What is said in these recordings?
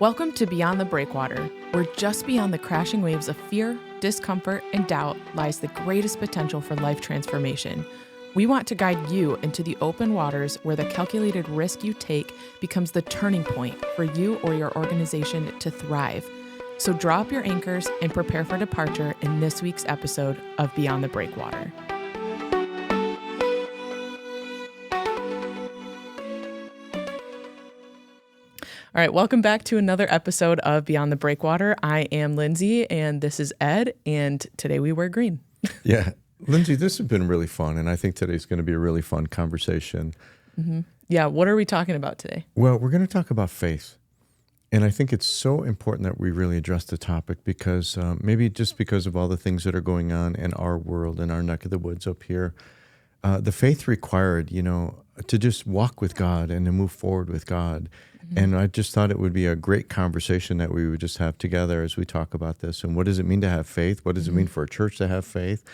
Welcome to Beyond the Breakwater, where just beyond the crashing waves of fear, discomfort, and doubt lies the greatest potential for life transformation. We want to guide you into the open waters where the calculated risk you take becomes the turning point for you or your organization to thrive. So draw up your anchors and prepare for departure in this week's episode of Beyond the Breakwater. All right, welcome back to another episode of Beyond the Breakwater. I am Lyndsay, and this is Ed, and today we wear green. Yeah, Lyndsay, this has been really fun, and I think today's going to be a really fun conversation. Mm-hmm. Yeah, what are we talking about today? Well, we're going to talk about faith, and I think it's so important that we really address the topic because maybe just because of all the things that are going on in our world, in our neck of the woods up here, the faith required, to just walk with God and to move forward with God. Mm-hmm. And I just thought it would be a great conversation that we would just have together as we talk about this. And what does it mean to have faith? What does it mean for a church to have faith?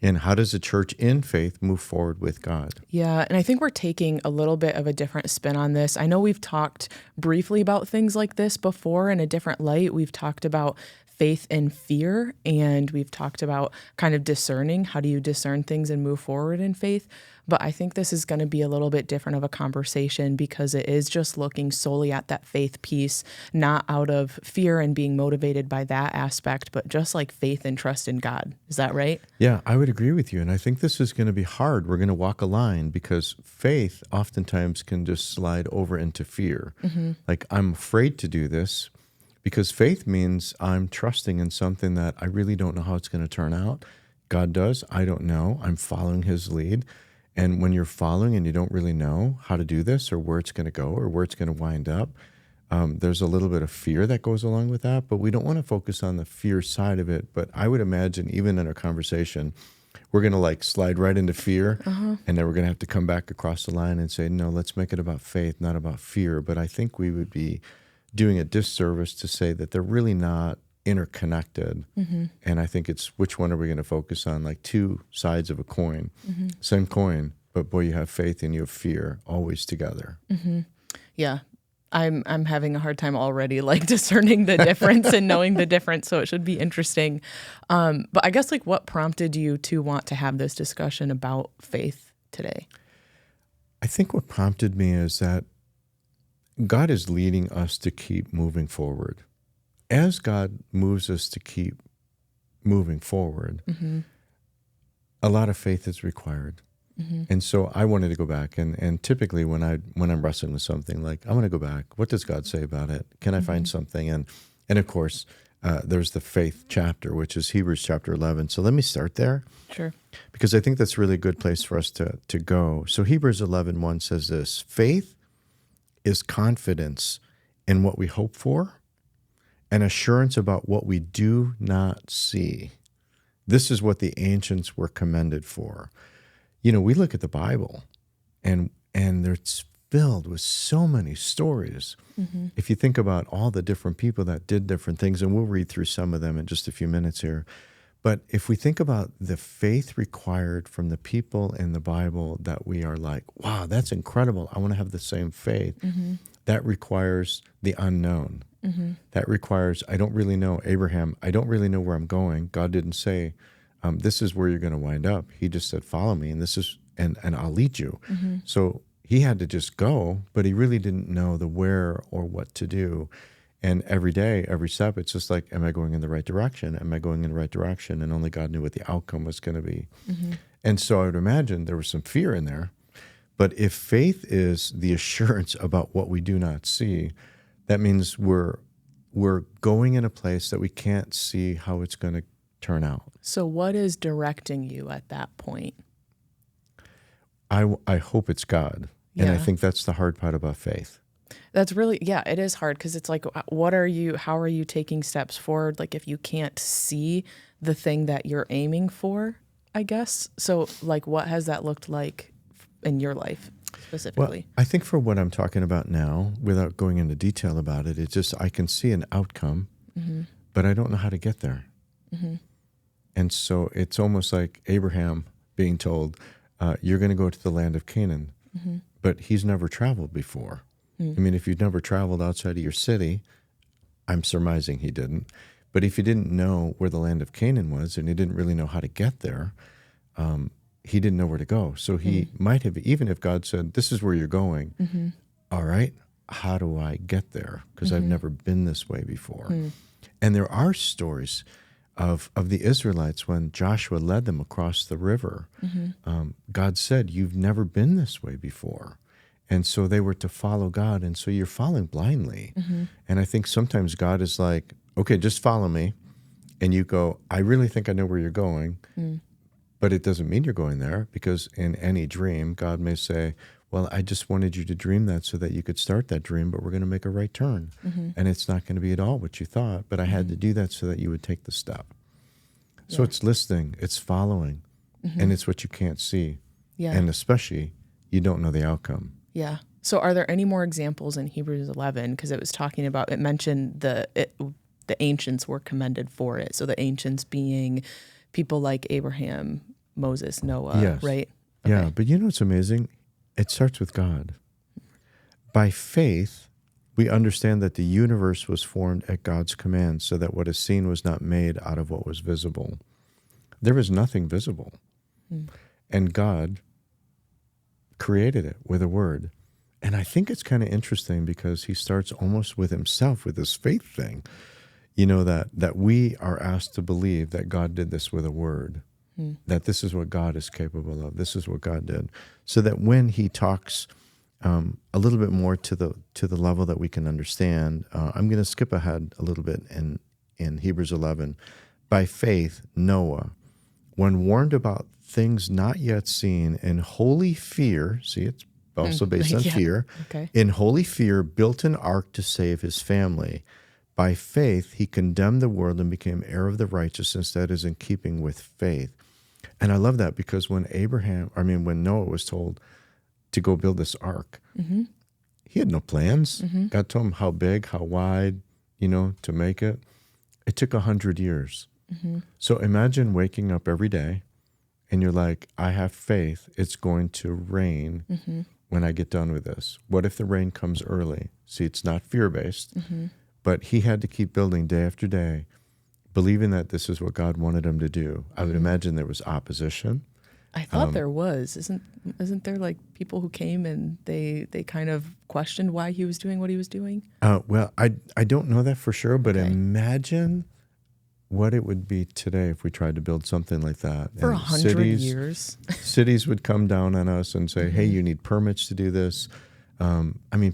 And how does a church in faith move forward with God? Yeah, and I think we're taking a little bit of a different spin on this. I know we've talked briefly about things like this before in a different light. We've talked about faith and fear, and we've talked about kind of discerning. How do you discern things and move forward in faith? But I think this is going to be a little bit different of a conversation because it is just looking solely at that faith piece, not out of fear and being motivated by that aspect, but just like faith and trust in God. Is that right? Yeah, I would agree with you. And I think this is going to be hard. We're going to walk a line because faith oftentimes can just slide over into fear. Mm-hmm. Like, I'm afraid to do this because faith means I'm trusting in something that I really don't know how it's going to turn out. God does. I don't know. I'm following his lead. And when you're following and you don't really know how to do this or where it's going to go or where it's going to wind up, there's a little bit of fear that goes along with that. But we don't want to focus on the fear side of it. But I would imagine even in our conversation, we're going to slide right into fear. And then we're going to have to come back across the line and say, no, let's make it about faith, not about fear. But I think we would be doing a disservice to say that they're really not interconnected. Mm-hmm. And I think it's which one are we going to focus on, like two sides of a coin, same coin, but boy, you have faith and you have fear always together. Mm-hmm. Yeah. I'm having a hard time already discerning the difference and knowing the difference. So it should be interesting. But I guess what prompted you to want to have this discussion about faith today? I think what prompted me is that God is leading us to keep moving forward. As God moves us to keep moving forward, a lot of faith is required. Mm-hmm. And so I wanted to go back and typically when I'm wrestling with something, I want to go back. What does God say about it? Can I find something? And of course, there's the faith chapter, which is Hebrews chapter 11. So let me start there. Sure. Because I think that's really a good place for us to go. So Hebrews 11:1 says this: faith is confidence in what we hope for, and assurance about what we do not see. This is what the ancients were commended for. We look at the Bible, and it's filled with so many stories. Mm-hmm. If you think about all the different people that did different things, and we'll read through some of them in just a few minutes here, but if we think about the faith required from the people in the Bible that we are like, wow, that's incredible. I want to have the same faith. Mm-hmm. That requires the unknown. Mm-hmm. That requires, I don't really know, Abraham, I don't really know where I'm going. God didn't say, this is where you're going to wind up. He just said, follow me, and I'll lead you. Mm-hmm. So he had to just go, but he really didn't know the where or what to do. And every day, every step, it's just like, am I going in the right direction? Am I going in the right direction? And only God knew what the outcome was going to be. Mm-hmm. And so I would imagine there was some fear in there. But if faith is the assurance about what we do not see, that means we're going in a place that we can't see how it's going to turn out. So what is directing you at that point? I hope it's God. Yeah. And I think that's the hard part about faith. That's really, it is hard because it's how are you taking steps forward? If you can't see the thing that you're aiming for, I guess. So what has that looked like in your life specifically? Well, I think for what I'm talking about now, without going into detail about it, it's just I can see an outcome, but I don't know how to get there. Mm-hmm. And so it's almost like Abraham being told, you're going to go to the land of Canaan, but he's never traveled before. I mean, if you've never traveled outside of your city, I'm surmising he didn't. But if he didn't know where the land of Canaan was and he didn't really know how to get there, he didn't know where to go. So he might have, even if God said, this is where you're going, all right, how do I get there? Because I've never been this way before. And there are stories of the Israelites when Joshua led them across the river. God said, you've never been this way before. And so they were to follow God. And so you're following blindly. And I think sometimes God is like, okay, just follow me. And you go, I really think I know where you're going. But it doesn't mean you're going there, because in any dream, God may say, well, I just wanted you to dream that so that you could start that dream, but we're going to make a right turn. And it's not going to be at all what you thought, but I had to do that so that you would take the step. So it's listening, it's following, and it's what you can't see. And especially, you don't know the outcome. Yeah. So are there any more examples in Hebrews 11? Because it was talking about, it mentioned the ancients were commended for it. So the ancients being people like Abraham, Moses, Noah, right? Okay. Yeah, but you know what's amazing? It starts with God. By faith, we understand that the universe was formed at God's command, so that what is seen was not made out of what was visible. There was nothing visible. And God created it with a word. And I think it's kind of interesting because he starts almost with himself with this faith thing. You know, that we are asked to believe that God did this with a word, that this is what God is capable of. This is what God did. So that when he talks a little bit more to the level that we can understand, I'm going to skip ahead a little bit in Hebrews 11. By faith, Noah, when warned about things not yet seen, in holy fear, see, it's also based on fear, in holy fear built an ark to save his family. By faith, he condemned the world and became heir of the righteousness that is in keeping with faith. And I love that, because when Noah was told to go build this ark, he had no plans. God told him how big, how wide, to make it. It took 100 years. So imagine waking up every day and you're like, I have faith it's going to rain when I get done with this. What if the rain comes early? See, it's not fear-based. But he had to keep building day after day, believing that this is what God wanted him to do. I would imagine there was opposition. I thought there was. Isn't there like people who came and they kind of questioned why he was doing what he was doing? Well, I don't know that for sure, but imagine what it would be today if we tried to build something like that. For 100 years. Cities would come down on us and say, hey, you need permits to do this.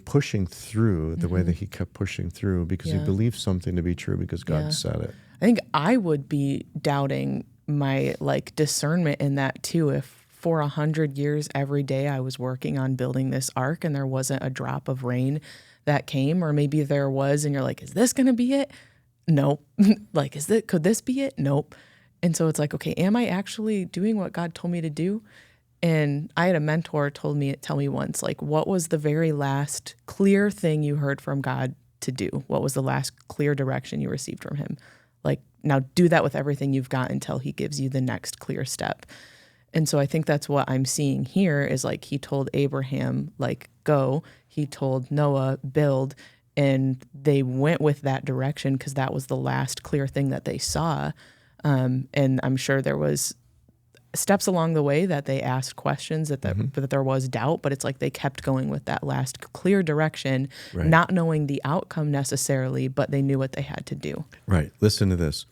Pushing through the way that he kept pushing through, because he believed something to be true because God said it. I think I would be doubting my discernment in that too, if for 100 years every day I was working on building this ark and there wasn't a drop of rain that came, or maybe there was and you're like, is this going to be it? Nope. Could this be it? Nope. And so it's like, okay, am I actually doing what God told me to do? And I had a mentor tell me once, what was the very last clear thing you heard from God to do? What was the last clear direction you received from him? Now do that with everything you've got until he gives you the next clear step. And so I think that's what I'm seeing here is he told Abraham, go. He told Noah, build. And they went with that direction because that was the last clear thing that they saw. And I'm sure there was steps along the way that they asked questions, that there was doubt, but it's they kept going with that last clear direction, not knowing the outcome necessarily, but they knew what they had to do. Right. Listen to this.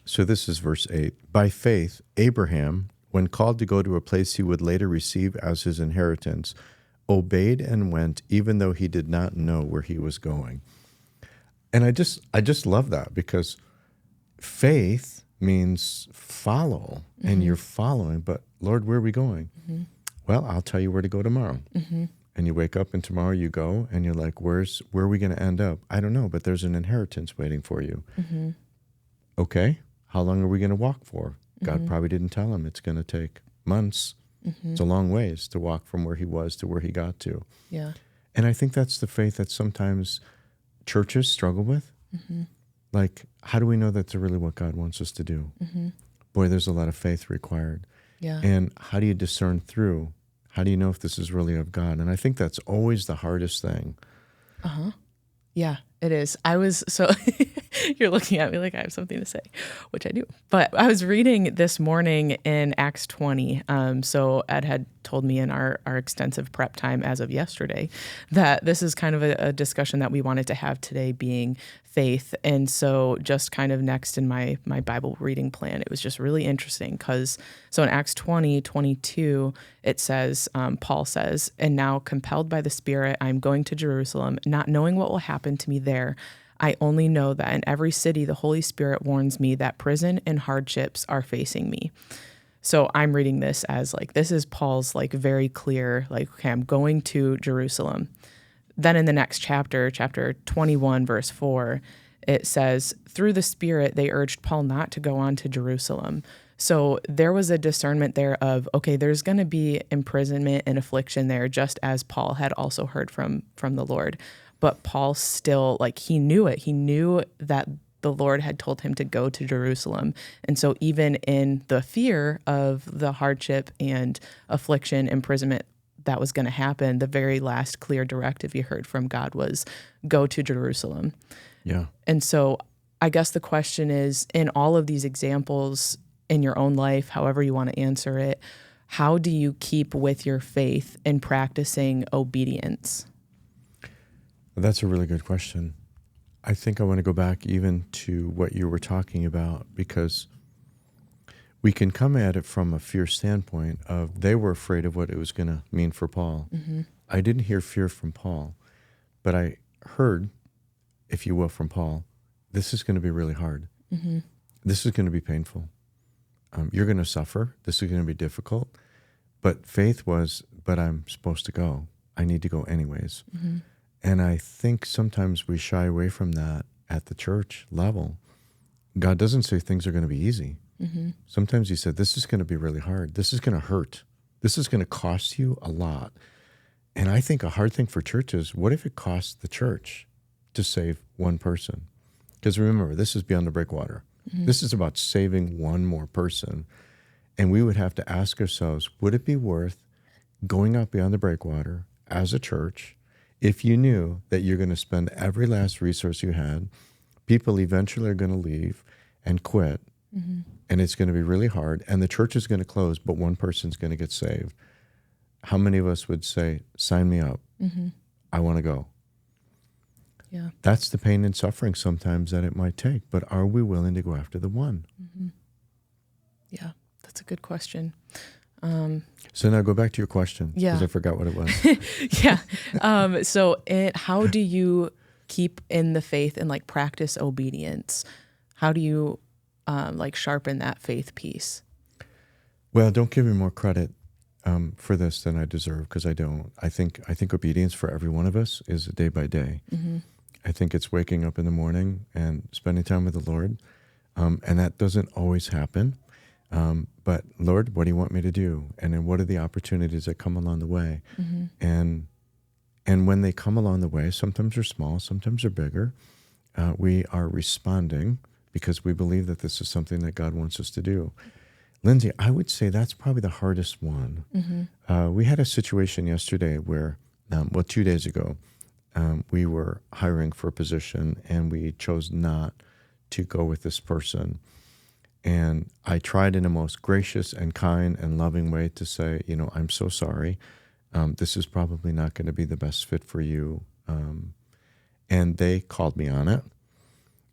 So this is verse 8. By faith, Abraham, when called to go to a place he would later receive as his inheritance, obeyed and went, even though he did not know where he was going. And I just love that, because faith means follow, and you're following, but Lord, where are we going? Well, I'll tell you where to go tomorrow. And you wake up and tomorrow you go and you're like, where are we going to end up? I don't know, but there's an inheritance waiting for you. Okay, how long are we going to walk for? God probably didn't tell him it's going to take months. It's a long ways to walk from where he was to where he got to. Yeah. And I think that's the faith that sometimes churches struggle with. How do we know that's really what God wants us to do? Boy, there's a lot of faith required. Yeah. And how do you discern through? How do you know if this is really of God? And I think that's always the hardest thing. Yeah, it is. You're looking at me like I have something to say, which I do. But I was reading this morning in Acts 20. So Ed had told me in our extensive prep time as of yesterday that this is kind of a discussion that we wanted to have today, being faith. And so just kind of next in my Bible reading plan, it was just really interesting because so in Acts 20:22, it says, Paul says, "And now compelled by the Spirit, I'm going to Jerusalem, not knowing what will happen to me there. I only know that in every city, the Holy Spirit warns me that prison and hardships are facing me." So I'm reading this as like, this is Paul's like very clear, like, okay, I'm going to Jerusalem. Then in the next chapter 21, verse 4, it says, "Through the Spirit, they urged Paul not to go on to Jerusalem." So there was a discernment there of, okay, there's going to be imprisonment and affliction there, just as Paul had also heard from the Lord. But Paul still, like, he knew it. He knew that the Lord had told him to go to Jerusalem. And so even in the fear of the hardship and affliction, imprisonment that was going to happen, the very last clear directive he heard from God was go to Jerusalem. Yeah. And so I guess the question is, in all of these examples in your own life, however you want to answer it, how do you keep with your faith in practicing obedience? That's a really good question. I think I want to go back even to what you were talking about, because we can come at it from a fear standpoint of they were afraid of what it was going to mean for Paul. Mm-hmm. I didn't hear fear from Paul, but I heard, if you will, from Paul, this is going to be really hard. Mm-hmm. This is going to be painful. You're going to suffer. This is going to be difficult. But faith was, but I'm supposed to go. I need to go anyways. Mm-hmm. And I think sometimes we shy away from that at the church level. God doesn't say things are going to be easy. Mm-hmm. Sometimes he said, this is going to be really hard. This is going to hurt. This is going to cost you a lot. And I think a hard thing for churches, what if it costs the church to save one person? Because remember, this is Beyond the Breakwater. Mm-hmm. This is about saving one more person. And we would have to ask ourselves, would it be worth going out beyond the breakwater as a church if you knew that you're going to spend every last resource you had, people eventually are going to leave and quit, mm-hmm. and it's going to be really hard, and the church is going to close, but one person's going to get saved? How many of us would say, sign me up, mm-hmm. I want to go? Yeah, that's the pain and suffering sometimes that it might take, but are we willing to go after the one? Mm-hmm. Yeah, that's a good question. So now go back to your question, because yeah. I forgot what it was. Yeah. So how do you keep in the faith and like practice obedience? How do you like sharpen that faith piece? Well, don't give me more credit for this than I deserve, because I don't. I think obedience for every one of us is day by day. Mm-hmm. I think it's waking up in the morning and spending time with the Lord, and that doesn't always happen. But Lord, what do you want me to do? And then what are the opportunities that come along the way? Mm-hmm. And when they come along the way, sometimes they're small, sometimes they're bigger. We are responding because we believe that this is something that God wants us to do. Lyndsay, I would say that's probably the hardest one. Mm-hmm. We had a situation yesterday where, 2 days ago, we were hiring for a position and we chose not to go with this person. And I tried in a most gracious and kind and loving way to say, I'm so sorry. This is probably not going to be the best fit for you. And they called me on it.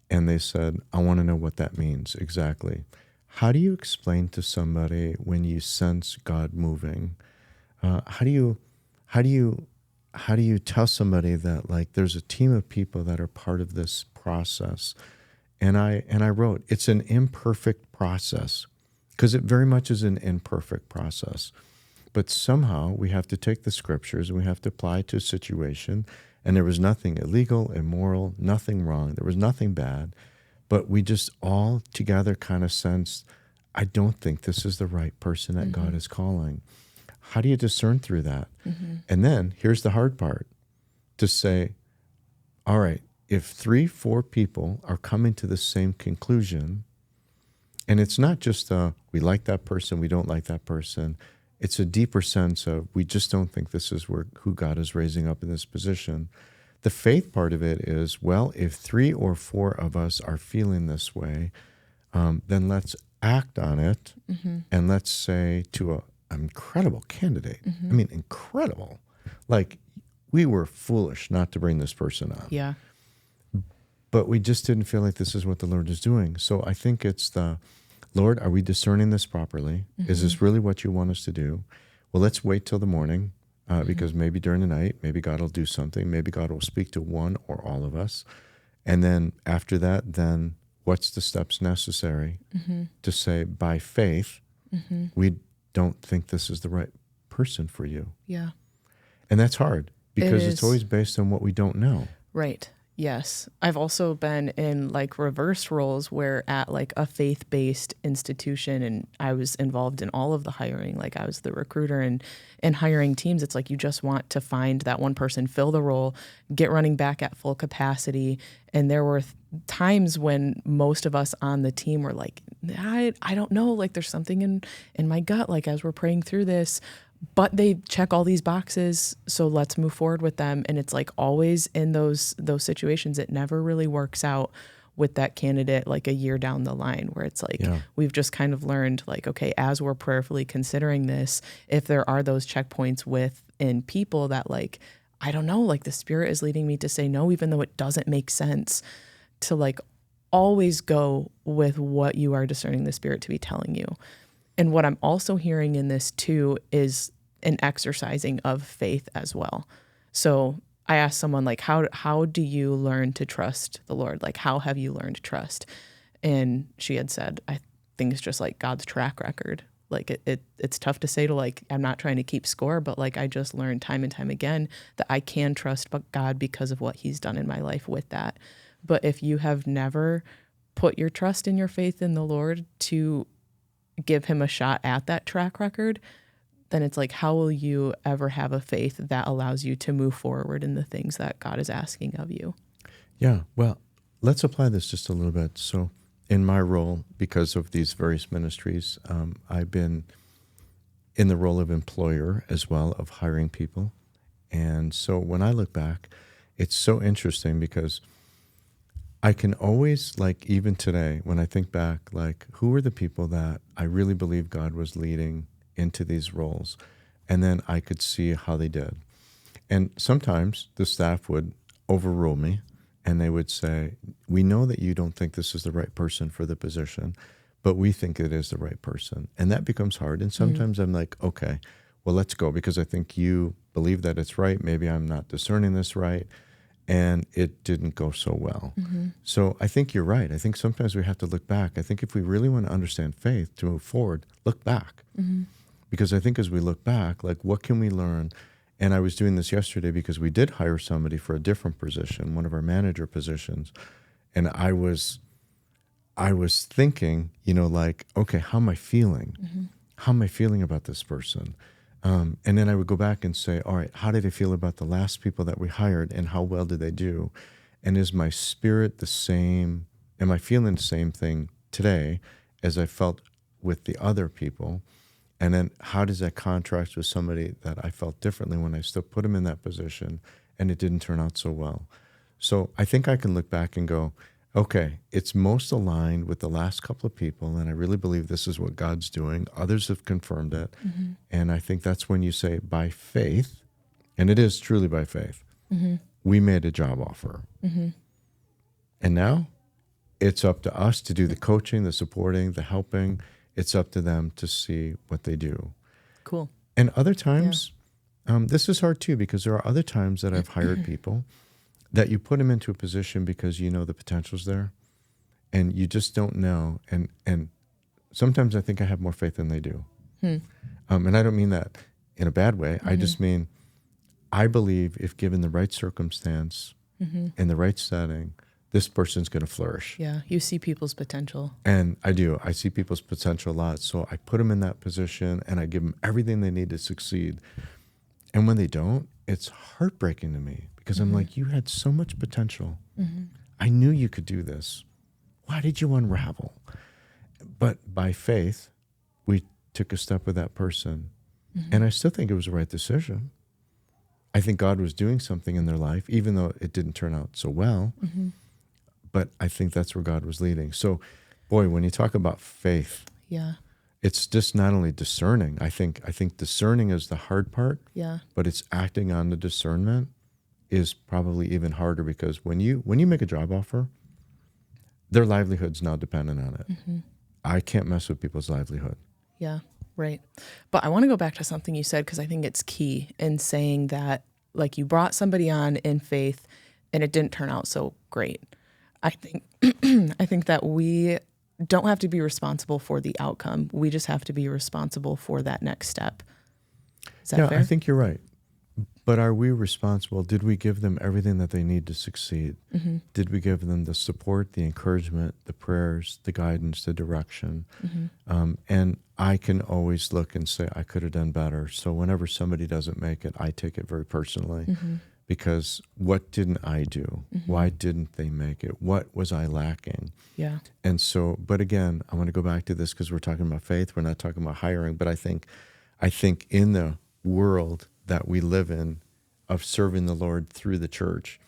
And they said, I want to know what that means exactly. How do you explain to somebody when you sense God moving? How do you tell somebody that, like, there's a team of people that are part of this process? And I wrote, it's an imperfect process, because it very much is an imperfect process. But somehow we have to take the scriptures and we have to apply it to a situation. And there was nothing illegal, immoral, nothing wrong. There was nothing bad. But we just all together kind of sensed, I don't think this is the right person that mm-hmm. God is calling. How do you discern through that? Mm-hmm. And then here's the hard part, to say, all right, if 3-4 people are coming to the same conclusion, and it's not just we like that person, we don't like that person. It's a deeper sense of we just don't think this is who God is raising up in this position. The faith part of it is, well, if 3 or 4 of us are feeling this way, then let's act on it, and let's say to an incredible candidate, I mean, incredible, like, we were foolish not to bring this person on. Yeah. But we just didn't feel like this is what the Lord is doing. So I think it's the, Lord, are we discerning this properly? Is this really what you want us to do? Well, let's wait till the morning, because maybe during the night, maybe God will do something. Maybe God will speak to one or all of us. And then after that, then what's the steps necessary to say, by faith, we don't think this is the right person for you. Yeah. And that's hard, because It it's is. always based on what we don't know. Right. Yes. I've also been in like reverse roles where at like a faith-based institution, and I was involved in all of the hiring. Like I was the recruiter and hiring teams. It's like you just want to find that one person, fill the role, get running back at full capacity. And there were times when most of us on the team were like, I don't know, like there's something in my gut, like as we're praying through this. But they check all these boxes, so let's move forward with them. And it's like always in those situations, it never really works out with that candidate like a year down the line, where it's like we've just kind of learned like, okay, as we're prayerfully considering this, if there are those checkpoints within people that like, I don't know, like the Spirit is leading me to say no, even though it doesn't make sense, to like always go with what you are discerning the Spirit to be telling you. And what I'm also hearing in this too is an exercising of faith as well. So I asked someone like, how do you learn to trust the Lord? Like, how have you learned to trust? And she had said, I think it's just like God's track record. Like it's tough to say to like, I'm not trying to keep score, but like I just learned time and time again that I can trust God because of what he's done in my life with that. But if you have never put your trust and your faith in the Lord to give him a shot at that track record, then it's like, how will you ever have a faith that allows you to move forward in the things that God is asking of you? Yeah, well, let's apply this just a little bit. So in my role, because of these various ministries, I've been in the role of employer as well, of hiring people. And so when I look back, it's so interesting because I can always, like even today, when I think back, like who were the people that I really believe God was leading into these roles? And then I could see how they did. And sometimes the staff would overrule me and they would say, we know that you don't think this is the right person for the position, but we think it is the right person. And that becomes hard. And sometimes I'm like, okay, well, let's go, because I think you believe that it's right. Maybe I'm not discerning this right. And it didn't go so well. So I think you're right. I think sometimes we have to look back. I think if we really want to understand faith to move forward, look back. Because I think as we look back, like what can we learn? And I was doing this yesterday because we did hire somebody for a different position, one of our manager positions. And I was thinking, like, okay, how am I feeling? How am I feeling about this person? And then I would go back and say, all right, how did I feel about the last people that we hired and how well did they do? And is my spirit the same? Am I feeling the same thing today as I felt with the other people? And then how does that contrast with somebody that I felt differently when I still put them in that position and it didn't turn out so well? So I think I can look back and go, okay, it's most aligned with the last couple of people, and I really believe this is what God's doing. Others have confirmed it. And I think that's when you say, by faith, and it is truly by faith, we made a job offer. And now it's up to us to do the coaching, the supporting, the helping. It's up to them to see what they do. Cool. And other times, this is hard too, because there are other times that I've hired people that you put them into a position because you know the potential's there and you just don't know. And sometimes I think I have more faith than they do. And I don't mean that in a bad way. I just mean, I believe if given the right circumstance and the right setting, this person's going to flourish. Yeah, you see people's potential. And I do. I see people's potential a lot. So I put them in that position and I give them everything they need to succeed. And when they don't, it's heartbreaking to me because I'm like, you had so much potential. I knew you could do this. Why did you unravel? But by faith, we took a step with that person. And I still think it was the right decision. I think God was doing something in their life, even though it didn't turn out so well. But I think that's where God was leading. So, boy, when you talk about faith, Yeah. it's just not only discerning. I think discerning is the hard part. Yeah. But it's acting on the discernment is probably even harder, because when you make a job offer, their livelihood's now dependent on it. I can't mess with people's livelihood. Yeah, right. But I want to go back to something you said, because I think it's key in saying that, like, you brought somebody on in faith and it didn't turn out so great. I think I think that we don't have to be responsible for the outcome. We just have to be responsible for that next step. Is that fair? I think you're right. But are we responsible? Did we give them everything that they need to succeed? Did we give them the support, the encouragement, the prayers, the guidance, the direction? And I can always look and say, I could have done better. So whenever somebody doesn't make it, I take it very personally, because what didn't I do? Why didn't they make it? What was I lacking? Yeah. And so, but again, I want to go back to this because we're talking about faith. We're not talking about hiring, but I think in the world that we live in of serving the Lord through the church,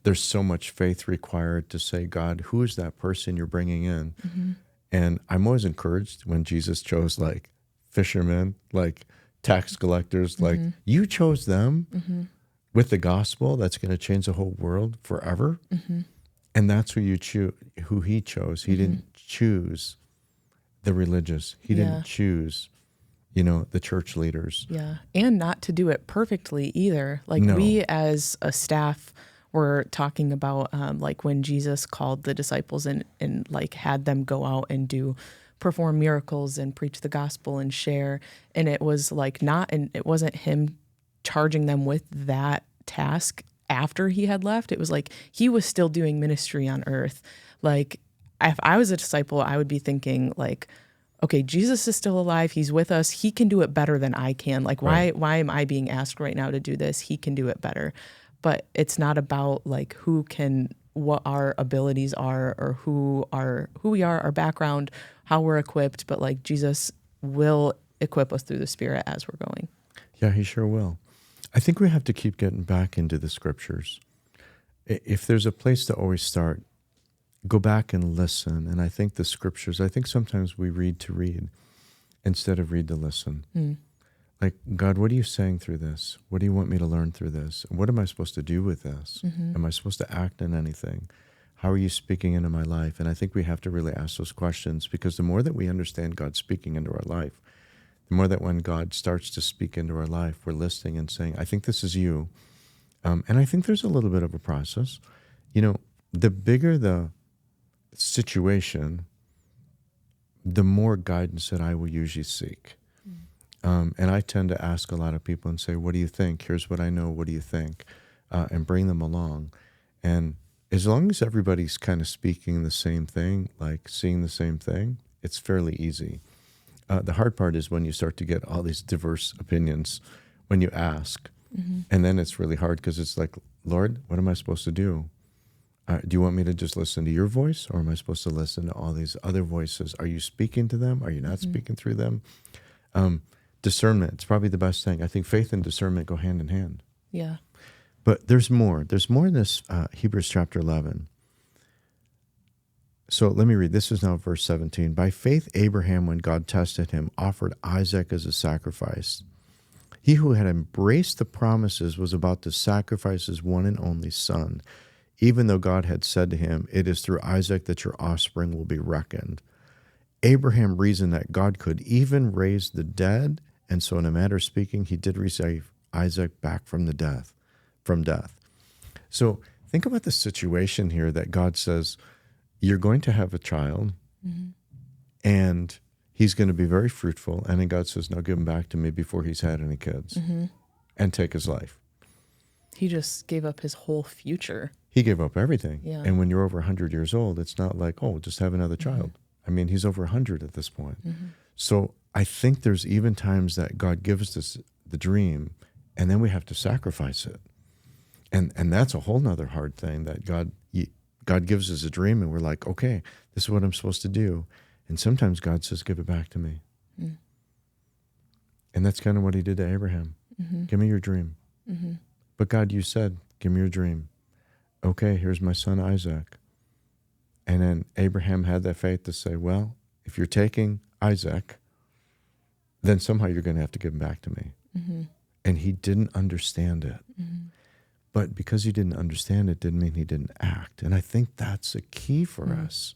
there's so much faith required to say, God, who is that person you're bringing in? And I'm always encouraged when Jesus chose like fishermen, like tax collectors, like you chose them with the gospel that's going to change the whole world forever. And that's who he chose. He didn't choose the religious. He didn't choose the church leaders. Yeah. And not to do it perfectly either. Like we as a staff were talking about like when Jesus called the disciples and like had them go out and perform miracles and preach the gospel and share. And it was like it wasn't him charging them with that task after he had left. It was like he was still doing ministry on earth. Like if I was a disciple, I would be thinking like, okay, Jesus is still alive. He's with us. He can do it better than I can. Like, why am I being asked right now to do this? He can do it better. But it's not about like what our abilities are or who we are, our background, how we're equipped. But like Jesus will equip us through the Spirit as we're going. Yeah, he sure will. I think we have to keep getting back into the scriptures. If there's a place to always start, go back and listen. And I think the scriptures, sometimes we read to read instead of read to listen. Like, God, what are you saying through this? What do you want me to learn through this? What am I supposed to do with this? Am I supposed to act in anything? How are you speaking into my life? And I think we have to really ask those questions, because the more that we understand God speaking into our life, the more that when God starts to speak into our life, we're listening and saying, I think this is you. And I think there's a little bit of a process. The bigger the situation, the more guidance that I will usually seek. And I tend to ask a lot of people and say, what do you think? Here's what I know. What do you think? And bring them along. And as long as everybody's kind of speaking the same thing, like seeing the same thing, it's fairly easy. The hard part is when you start to get all these diverse opinions when you ask. And then it's really hard, because it's like, Lord, what am I supposed to do? Do you want me to just listen to your voice, or am I supposed to listen to all these other voices? Are you speaking to them? Are you not speaking through them? Discernment, it's probably the best thing. I think faith and discernment go hand in hand. Yeah. But there's more. There's more in this Hebrews chapter 11. So let me read. This is now verse 17. By faith, Abraham, when God tested him, offered Isaac as a sacrifice. He who had embraced the promises was about to sacrifice his one and only son, even though God had said to him, it is through Isaac that your offspring will be reckoned. Abraham reasoned that God could even raise the dead, and so in a matter of speaking, he did receive Isaac back from death. So think about the situation here that God says, you're going to have a child, and he's going to be very fruitful. And then God says, now give him back to me before he's had any kids, and take his life. He just gave up his whole future. He gave up everything. Yeah. And when you're over 100 years old, it's not like, oh, just have another child. I mean, he's over 100 at this point. So I think there's even times that God gives us the dream, and then we have to sacrifice it. And that's a whole nother hard thing, that God gives us a dream, and we're like, okay, this is what I'm supposed to do. And sometimes God says, give it back to me. And that's kind of what he did to Abraham. Give me your dream. But God, you said, give me your dream. Okay, here's my son Isaac. And then Abraham had that faith to say, well, if you're taking Isaac, then somehow you're going to have to give him back to me. Mm-hmm. And he didn't understand it. Mm-hmm. But because he didn't understand it didn't mean he didn't act. And I think that's a key for us.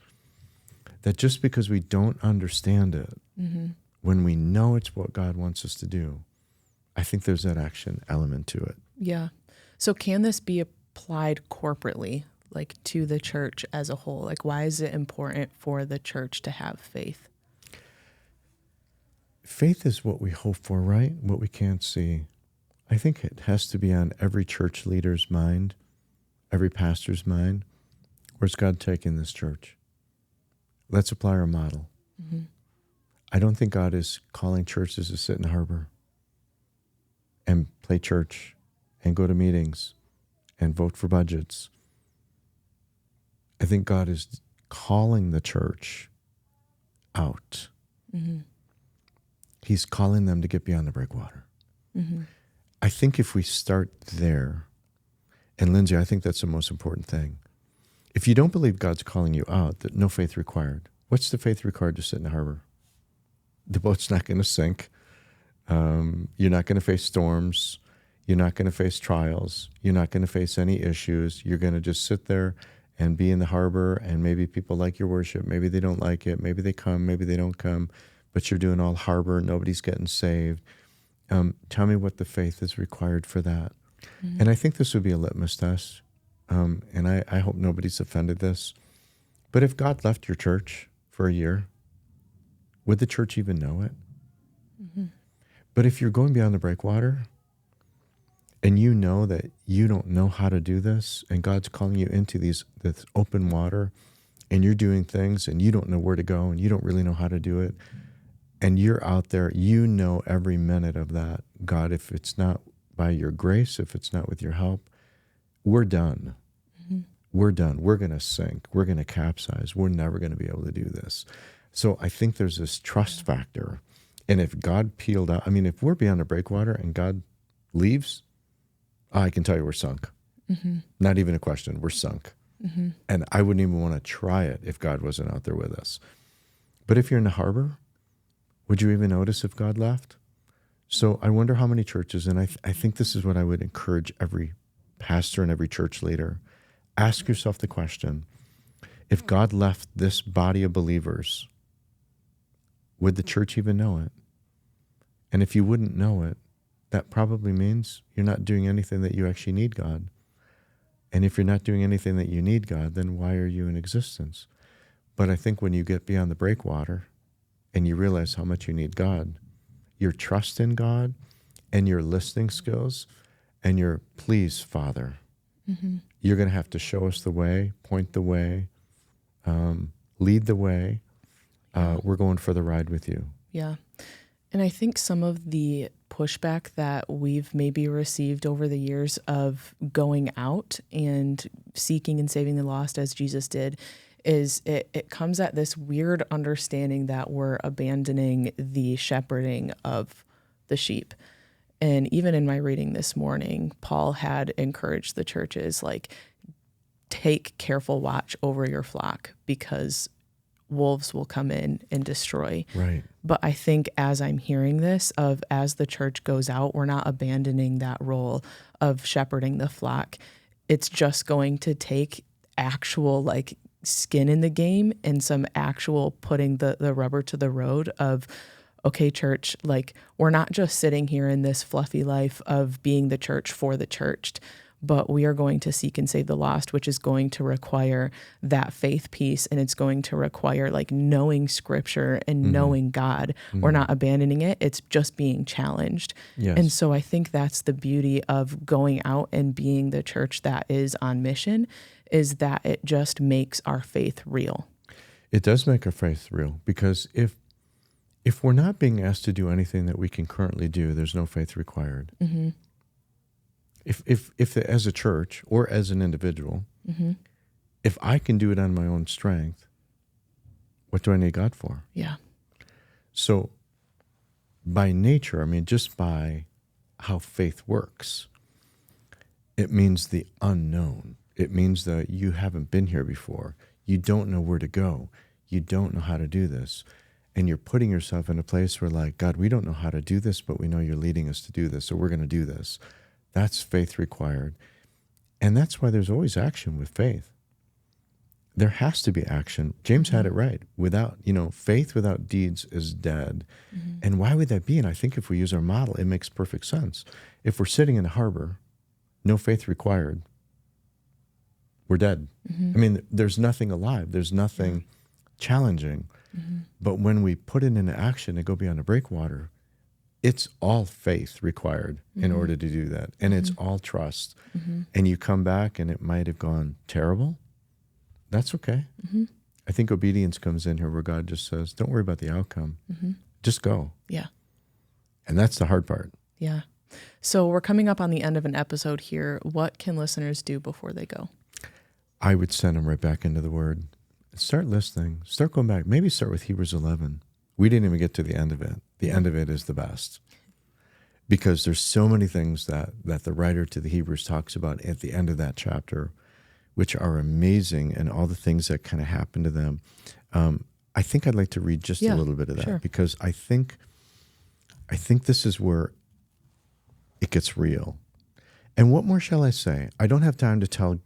That just because we don't understand it, when we know it's what God wants us to do, I think there's that action element to it. Yeah. So can this be applied corporately, like to the church as a whole? Like, why is it important for the church to have faith? Faith is what we hope for, right? What we can't see. I think it has to be on every church leader's mind, every pastor's mind. Where's God taking this church? Let's apply our model. Mm-hmm. I don't think God is calling churches to sit in the harbor and play church and go to meetings and vote for budgets. I think God is calling the church out. Mm-hmm. He's calling them to get beyond the breakwater. Mm-hmm. I think if we start there, and Lyndsay, I think that's the most important thing. If you don't believe God's calling you out, that no faith required. What's the faith required to sit in the harbor? The boat's not going to sink. You're not going to face storms. You're not going to face trials. You're not going to face any issues. You're going to just sit there and be in the harbor, and maybe people like your worship. Maybe they don't like it. Maybe they come. Maybe they don't come. But you're doing all harbor. Nobody's getting saved. Tell me what the faith is required for that. Mm-hmm. And I think this would be a litmus test. And I hope nobody's offended this. But if God left your church for a year, would the church even know it? Mm-hmm. But if you're going beyond the breakwater and you know that you don't know how to do this, and God's calling you into this open water, and you're doing things and you don't know where to go and you don't really know how to do it, and you're out there, you know every minute of that. God, if it's not by your grace, if it's not with your help, we're done. Mm-hmm. We're done. We're going to sink. We're going to capsize. We're never going to be able to do this. So I think there's this trust factor. And if God peeled out, I mean, if we're beyond the breakwater and God leaves, I can tell you we're sunk. Mm-hmm. Not even a question. We're sunk. Mm-hmm. And I wouldn't even want to try it if God wasn't out there with us. But if you're in the harbor, would you even notice if God left? So I wonder how many churches, and I think this is what I would encourage every pastor and every church leader. Ask yourself the question, if God left this body of believers, would the church even know it? And if you wouldn't know it, that probably means you're not doing anything that you actually need God. And if you're not doing anything that you need God, then why are you in existence? But I think when you get beyond the breakwater and you realize how much you need God, your trust in God and your listening skills and your please, Father, mm-hmm. You're going to have to show us the way, point the way, lead the way. We're going for the ride with you. Yeah. And I think some of the pushback that we've maybe received over the years of going out and seeking and saving the lost as Jesus did is it comes at this weird understanding that we're abandoning the shepherding of the sheep. And even in my reading this morning, Paul had encouraged the churches, like, take careful watch over your flock because wolves will come in and destroy. Right. But I think as I'm hearing this, as the church goes out, we're not abandoning that role of shepherding the flock. It's just going to take actual, like, skin in the game and some actual putting the rubber to the road of, okay, church, like, we're not just sitting here in this fluffy life of being the church for the churched, but we are going to seek and save the lost, which is going to require that faith piece. And it's going to require, like, knowing scripture and mm-hmm. knowing God. Mm-hmm. We're not abandoning it. It's just being challenged. Yes. And so I think that's the beauty of going out and being the church that is on mission, is that it just makes our faith real. It does make our faith real, because if we're not being asked to do anything that we can currently do, there's no faith required. Mm-hmm. If as a church or as an individual, mm-hmm. if I can do it on my own strength, what do I need God for? Yeah. So by nature, I mean, just by how faith works, It means the unknown. It means that you haven't been here before. You don't know where to go. You don't know how to do this. And you're putting yourself in a place where, like, God, we don't know how to do this, but we know you're leading us to do this, so we're going to do this. That's faith required. And that's why there's always action with faith. There has to be action. James had it right. Without, faith without deeds is dead. Mm-hmm. And why would that be? And I think if we use our model, it makes perfect sense. If we're sitting in a harbor, no faith required, we're dead. Mm-hmm. I mean, there's nothing alive. There's nothing challenging. Mm-hmm. But when we put it into action and go beyond the breakwater, it's all faith required in order to do that. And it's all trust. Mm-hmm. And you come back and it might have gone terrible. That's okay. Mm-hmm. I think obedience comes in here where God just says, don't worry about the outcome. Mm-hmm. Just go. Yeah. And that's the hard part. Yeah. So we're coming up on the end of an episode here. What can listeners do before they go? I would send them right back into the Word. Start listening. Start going back. Maybe start with Hebrews 11. We didn't even get to the end of it. The end of it is the best. Because there's so many things that the writer to the Hebrews talks about at the end of that chapter, which are amazing, and all the things that kind of happen to them. I think I'd like to read just a little bit of that, because I think this is where it gets real. And what more shall I say? I don't have time to tell about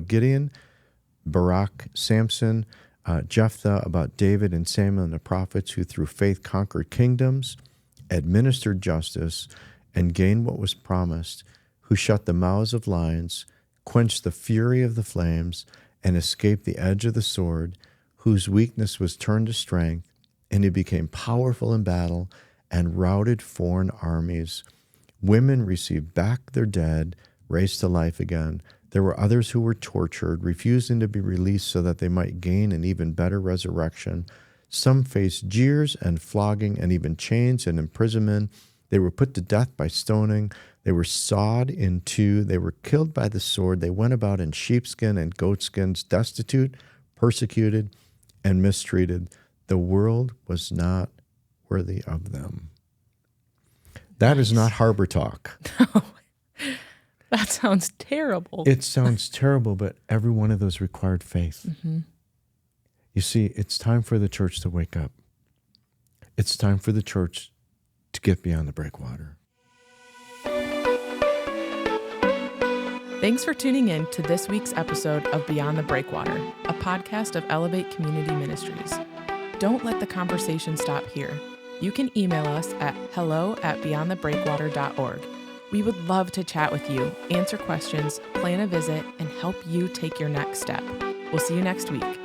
Gideon, Barak, Samson, Jephthah, about David and Samuel and the prophets who through faith conquered kingdoms, administered justice, and gained what was promised, who shut the mouths of lions, quenched the fury of the flames, and escaped the edge of the sword, whose weakness was turned to strength, and he became powerful in battle and routed foreign armies. Women received back their dead, raised to life again. There were others who were tortured, refusing to be released so that they might gain an even better resurrection. Some faced jeers and flogging and even chains and imprisonment. They were put to death by stoning. They were sawed in two. They were killed by the sword. They went about in sheepskin and goatskins, destitute, persecuted, and mistreated. The world was not worthy of them. That is not harbor talk. No. That sounds terrible. It sounds terrible, but every one of those required faith. Mm-hmm. You see, it's time for the church to wake up. It's time for the church to get beyond the breakwater. Thanks for tuning in to this week's episode of Beyond the Breakwater, a podcast of Elevate Community Ministries. Don't let the conversation stop here. You can email us at hello@beyondthebreakwater.org. We would love to chat with you, answer questions, plan a visit, and help you take your next step. We'll see you next week.